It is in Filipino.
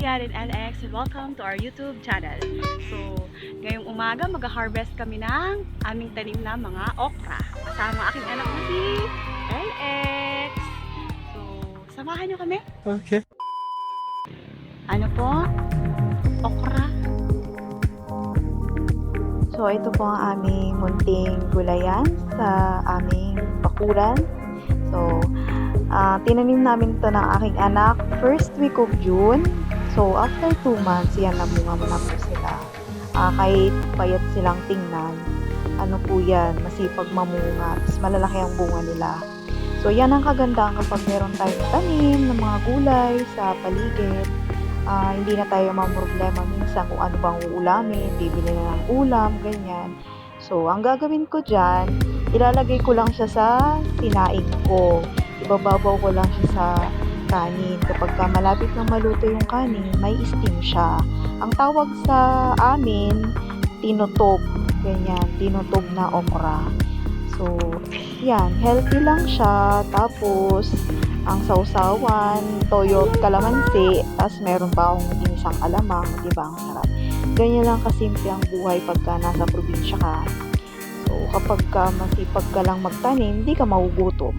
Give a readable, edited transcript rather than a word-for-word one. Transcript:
Yan and Alex and welcome to our YouTube channel. So, ngayong umaga mag-harvest kami ng aming tanim na mga okra. Kasama aking anak na si Alex. So, samahan nyo kami. Okay. Ano po? Okra. So, ito po ang aming munting gulayan sa aming bakuran. So, tinanim namin ito ng aking anak first week of June. So, after 2 months, yan, namunga na po sila. Kahit payat silang tingnan, ano po yan, masipag mamunga. Tapos malalaki ang bunga nila. So, yan ang kagandahan kapag meron tayong tanim ng mga gulay sa paligid. Hindi na tayo mamroblema minsan kung ano bang uulamin, bibili na ng ulam, ganyan. So, ang gagawin ko dyan, ilalagay ko lang siya sa sinaing ko. Ibababaw ko lang siya sa kanin. Kapag malapit na maluto yung kanin, may steam siya. Ang tawag sa amin, tinutob. Ganyan, tinutob na okra. So, yan, healthy lang siya. Tapos, ang sausawan, toyo, kalamansi, tapos meron pa akong ginisang alamang, di ba? Ang sarap. Ganyan lang kasimple ang buhay pagka nasa probinsya ka. So, kapag masipag ka lang magtanim, hindi ka magugutom.